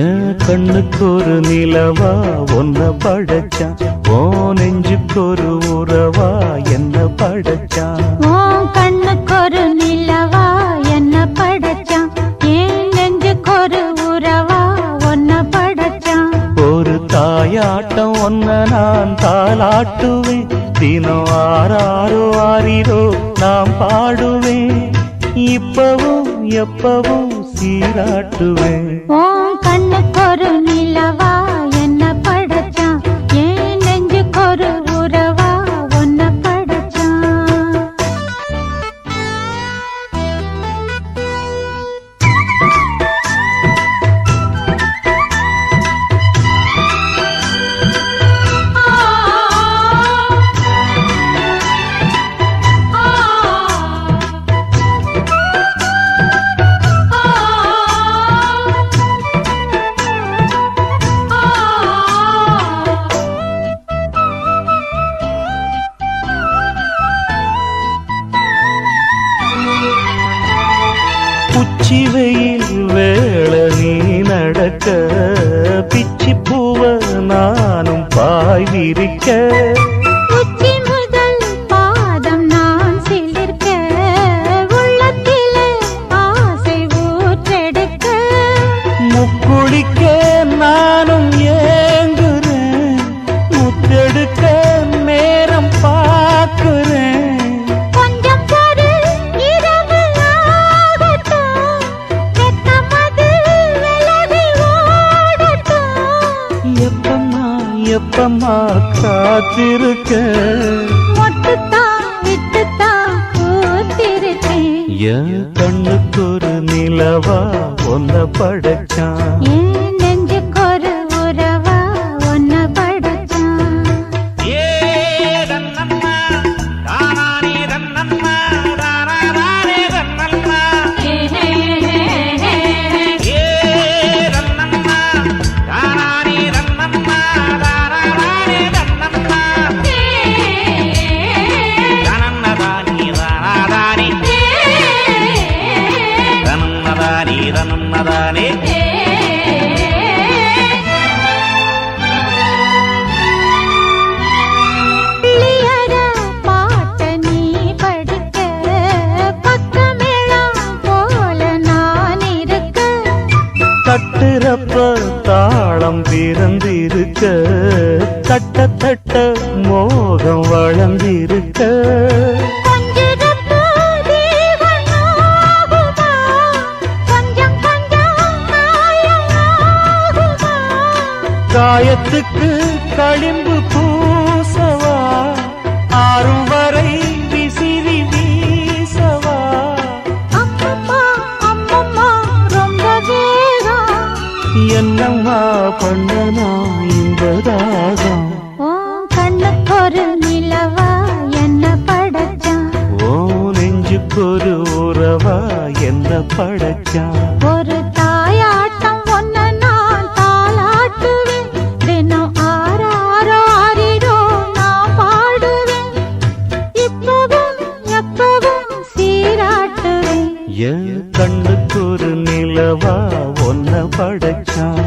என் கண்ணுக்கு ஒரு நிலவா ஒன்ன படைச்சான், ஓ நெஞ்சுக்கு ஒரு உறவா என்ன படைச்சான். உன் கண்ணுக்கு ஒரு நிலவா என்ன படைச்சான், என் நெஞ்சுக்கு ஒரு உறவா ஒன்ன படைச்சான். ஒரு தாயாட்டம் ஒன்ன நான் தாளாட்டுவேன், தினம் ஆறாரோ ஆறிரோ நாம் பாடுவேன், இப்பவும் எப்பவும் சீராட்டுவேன். உன் கண்ணுக்கு ஒரு நிலவா என்ன படைச்சான், என் நெஞ்சுக்கு ஒரு உறவா ஒன்ன படைச்சான். உச்சி வெயில் வேள நீ நடக்க, பிச்சி பூவ நானும் பாய் விரிக்க, உச்சி முதல் பாதம் நான் சிலிர்க்க, உள்ளத்திலே ஆசை ஊற்றெடுக்க, முக்குளிக்க நானும் ஏங்குறேன், முத்தெடுக்க நேரம் பார்க்கிறேன். கொஞ்சம் பொறு இரவு ஆகட்டும், வெட்கமது விலகி ஓடட்டும், எப்பம்மா எப்பம்மா காத்திருக்க, மொட்டுத்தான் விட்டுத்தான் பூத்திருக்கேன். என் கண்ணுக்கு ஒரு நிலவா ஒன்ன படைச்சான், என் நெஞ்சுக்கு ஒரு உறவா ஒன்ன படைச்சான். கிளியற பாட்ட நீ படிக்க, பக்கமேளம் போல நான் இருக்க, தட்டுறப்ப தாளம் பிறந்திருக்க, தட்ட தட்ட மோகம் வளர்ந்திருக்க, கொஞ்சிறப்போ தேவன் ஆகுமா, கொஞ்சம் கொஞ்சம் மாயமாகுமா, காயத்துக்கு களிம்பு பூசவா, ஆறும் வரை விசிறி வீசவா, அம்மம்மா அம்மம்மா ரொம்ப வேகம், என்னம்மா பண்ணனா இன்பதாகம். உன் கண்ணுக்கு ஒரு நிலவா என்ன படைச்சான், ஓ நெஞ்சுக்கு ஒரு உறவா என்ன படைச்சான். ஒரு தாயாட்டம் ஒன்ன நான் தாளாட்டுவேன், தினம் ஆறாரோ ஆறிரோ நான் பாடுவேன், இப்பவும் எப்பவும் சீராட்டுவேன். என் கண்ணுக்கு ஒரு நிலவா ஒன்ன படைச்சான்.